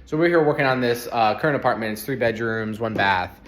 So we're here working on this current apartment. It's 3 bedrooms, 1 bath.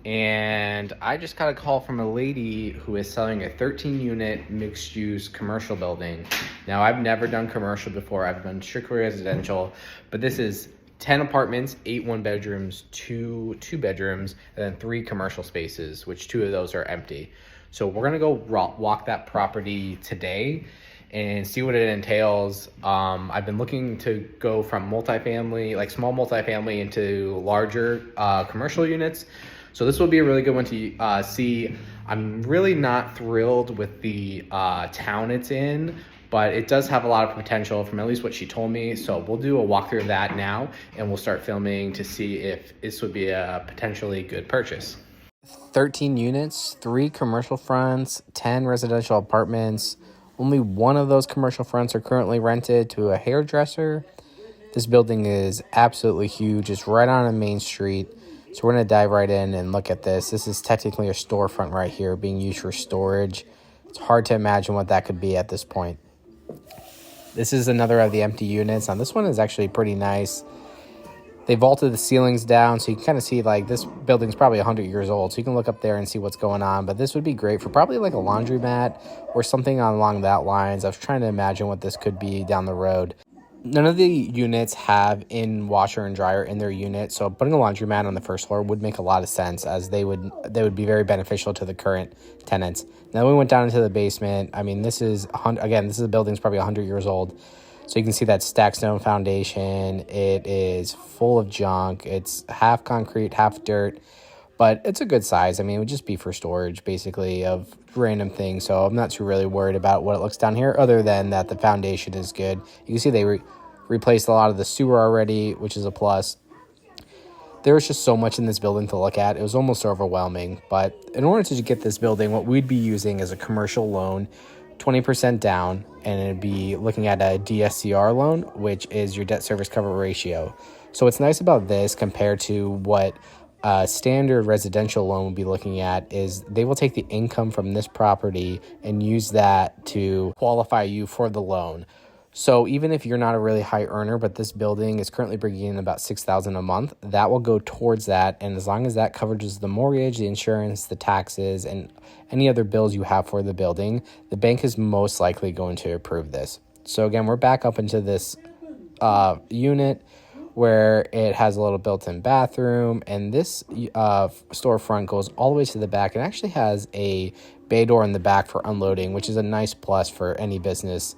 And I just got a call from a lady who is selling a 13-unit mixed-use commercial building. Now, I've never done commercial before. I've done strictly residential, but this is 10 apartments, 8 one-bedrooms, 2 two-bedrooms, and then 3 commercial spaces, which 2 of those are empty. So we're gonna go walk that property today and see what it entails. I've been looking to go from multifamily, like small multifamily, into larger commercial units. So this will be a really good one to see. I'm really not thrilled with the town it's in, but it does have a lot of potential from at least what she told me. So we'll do a walkthrough of that now, and we'll start filming to see if this would be a potentially good purchase. 13 units, 3 commercial fronts, 10 residential apartments. Only one of those commercial fronts are currently rented to a hairdresser. This building is absolutely huge. It's right on a main street. So we're going to dive right in and look at this. This is technically a storefront right here being used for storage. It's hard to imagine what that could be at this point. This is another of the empty units. Now this one is actually pretty nice. They vaulted the ceilings down, so you can kind of see, like, this building's probably 100 years old, so you can look up there and see what's going on. But this would be great for probably like a laundromat or something along that lines. I was trying to imagine what this could be down the road. None of the units have in washer and dryer in their unit, so putting a laundromat on the first floor would make a lot of sense, as they would be very beneficial to the current tenants. Then we went down into the basement. I mean, this is a building's probably 100 years old. So you can see that stacked stone foundation. It is full of junk. It's half concrete, half dirt, but it's a good size. I mean, it would just be for storage, basically, of random things. So I'm not too really worried about what it looks down here, other than that the foundation is good. You can see they replaced a lot of the sewer already, which is a plus. There was just so much in this building to look at. It was almost overwhelming. But in order to get this building, what we'd be using is a commercial loan, 20% down, and it'd be looking at a DSCR loan, which is your debt service cover ratio. So what's nice about this compared to what a standard residential loan would be looking at is they will take the income from this property and use that to qualify you for the loan. So even if you're not a really high earner, but this building is currently bringing in about $6,000 a month, that will go towards that. And as long as that covers the mortgage, the insurance, the taxes, and any other bills you have for the building, the bank is most likely going to approve this. So again, we're back up into this unit where it has a little built-in bathroom, and this storefront goes all the way to the back and actually has a bay door in the back for unloading, which is a nice plus for any business.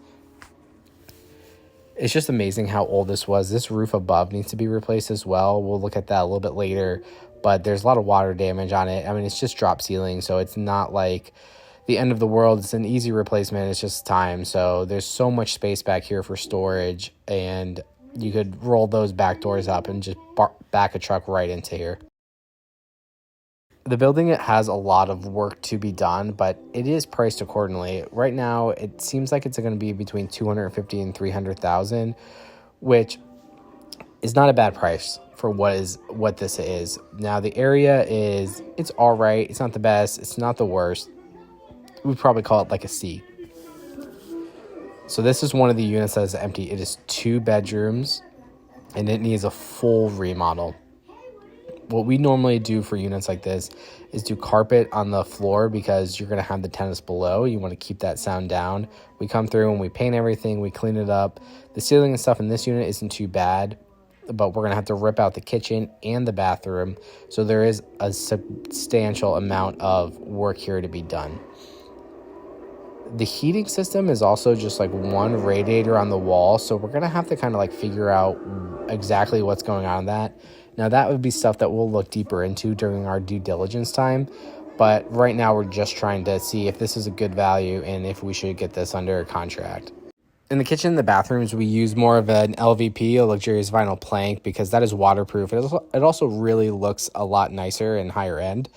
It's just amazing how old this was. This roof above needs to be replaced as well. We'll look at that a little bit later, but there's a lot of water damage on it. I mean, it's just drop ceiling, so it's not like the end of the world. It's an easy replacement. It's just time. So there's so much space back here for storage, and you could roll those back doors up and just back a truck right into here. The building, it has a lot of work to be done, but it is priced accordingly. Right now, it seems like it's going to be between $250,000 and $300,000, which is not a bad price for what this is. Now, the area it's all right. It's not the best. It's not the worst. We'd probably call it like a C. So this is one of the units that is empty. It is 2 bedrooms, and it needs a full remodel. What we normally do for units like this is do carpet on the floor, because you're going to have the tenants below. You want to keep that sound down. We come through and we paint everything. We clean it up. The ceiling and stuff in this unit isn't too bad, but we're going to have to rip out the kitchen and the bathroom. So there is a substantial amount of work here to be done. The heating system is also just like one radiator on the wall. So we're going to have to kind of like figure out exactly what's going on in that. Now, that would be stuff that we'll look deeper into during our due diligence time. But right now, we're just trying to see if this is a good value and if we should get this under contract. In the kitchen and the bathrooms, we use more of an LVP, a luxurious vinyl plank, because that is waterproof. It also really looks a lot nicer and higher end.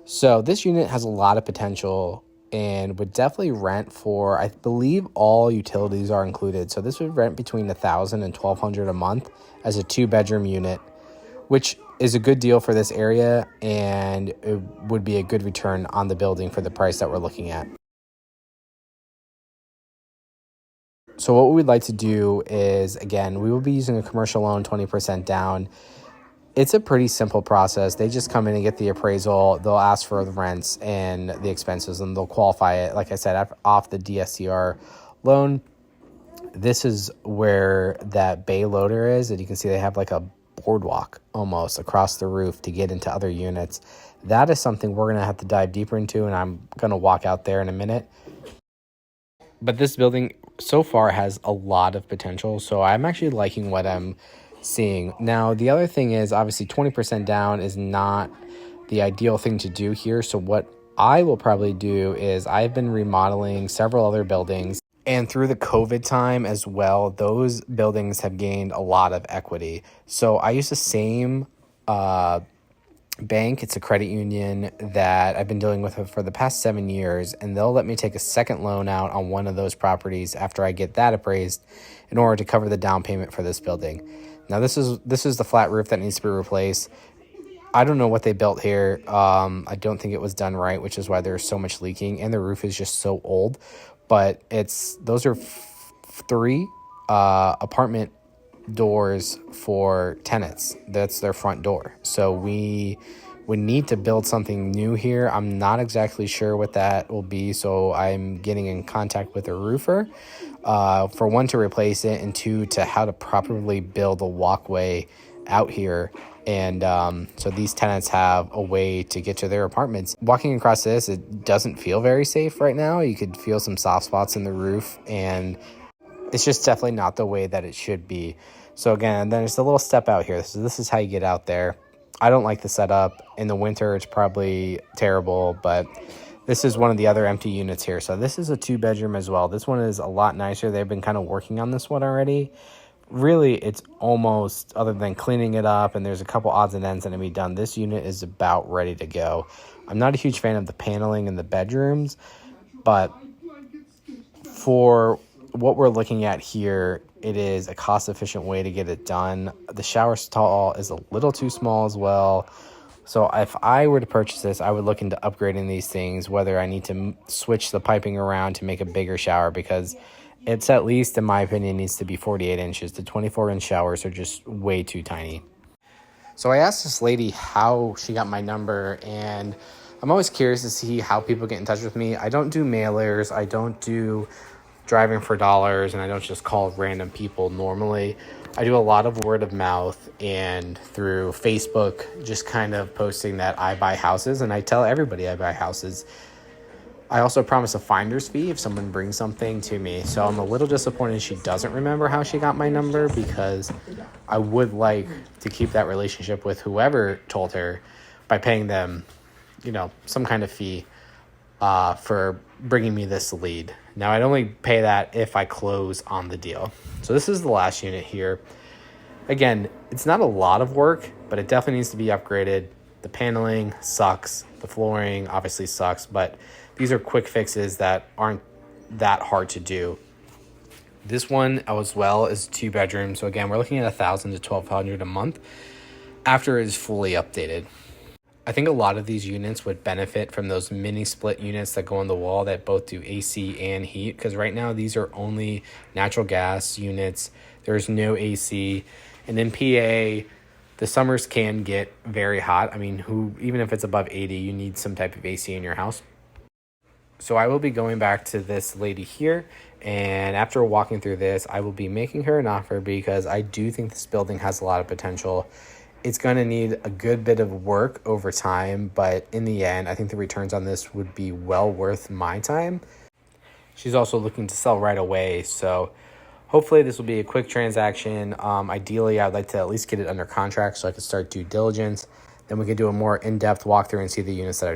So this unit has a lot of potential and would definitely rent for, I believe all utilities are included. So this would rent between $1,000 and $1,200 a month as a 2-bedroom unit, which is a good deal for this area, and it would be a good return on the building for the price that we're looking at. So what we'd like to do is, again, we will be using a commercial loan, 20% down. It's a pretty simple process. They just come in and get the appraisal. They'll ask for the rents and the expenses, and they'll qualify it, like I said, off the DSCR loan. This is where that bay loader is, and you can see they have like a boardwalk almost across the roof to get into other units. That is something we're going to have to dive deeper into, and I'm going to walk out there in a minute. But this building so far has a lot of potential, so I'm actually liking what I'm seeing. Now, the other thing is, obviously 20% down is not the ideal thing to do here. So what I will probably do is, I've been remodeling several other buildings, and through the COVID time as well, those buildings have gained a lot of equity. So I use the same bank. It's a credit union that I've been dealing with for the past 7 years, and they'll let me take a second loan out on one of those properties after I get that appraised in order to cover the down payment for this building. Now, this is the flat roof that needs to be replaced. I don't know what they built here. I don't think it was done right, which is why there's so much leaking, and the roof is just so old. But those are three apartment doors for tenants. That's their front door. So we would need to build something new here. I'm not exactly sure what that will be, so I'm getting in contact with a roofer, for one, to replace it, and two, to how to properly build a walkway out here. And so these tenants have a way to get to their apartments. Walking across this, it doesn't feel very safe right now. You could feel some soft spots in the roof, and it's just definitely not the way that it should be. So again, then it's a little step out here. So this is how you get out there. I don't like the setup. In the winter, it's probably terrible, but this is one of the other empty units here. So this is a 2-bedroom as well. This one is a lot nicer. They've been kind of working on this one already. Really, it's almost, other than cleaning it up and there's a couple odds and ends that need to be done, this unit is about ready to go. I'm not a huge fan of the paneling in the bedrooms, but for what we're looking at here, it is a cost-efficient way to get it done. The shower stall is a little too small as well. So if I were to purchase this, I would look into upgrading these things, whether I need to switch the piping around to make a bigger shower, because it's, at least in my opinion, needs to be 48 inches. The 24-inch showers are just way too tiny. So I asked this lady how she got my number, and I'm always curious to see how people get in touch with me. I don't do mailers. I don't do driving for dollars, and I don't just call random people normally. I do a lot of word of mouth and through Facebook, just kind of posting that I buy houses, and I tell everybody I buy houses. I also promise a finder's fee if someone brings something to me. So I'm a little disappointed she doesn't remember how she got my number, because I would like to keep that relationship with whoever told her by paying them, some kind of fee for bringing me this lead. Now, I'd only pay that if I close on the deal. So this is the last unit here. Again, it's not a lot of work, but it definitely needs to be upgraded. The paneling sucks. The flooring obviously sucks, but these are quick fixes that aren't that hard to do. This one as well is 2 bedrooms. So again, we're looking at $1,000 to $1,200 a month after it is fully updated. I think a lot of these units would benefit from those mini split units that go on the wall that both do AC and heat, because right now these are only natural gas units. There's no AC. And in PA, the summers can get very hot. I mean, even if it's above 80, you need some type of AC in your house. So I will be going back to this lady here, and after walking through this, I will be making her an offer, because I do think this building has a lot of potential. It's going to need a good bit of work over time, but in the end, I think the returns on this would be well worth my time. She's also looking to sell right away, so hopefully this will be a quick transaction. Ideally, I'd like to at least get it under contract so I can start due diligence. Then we can do a more in-depth walkthrough and see the units that are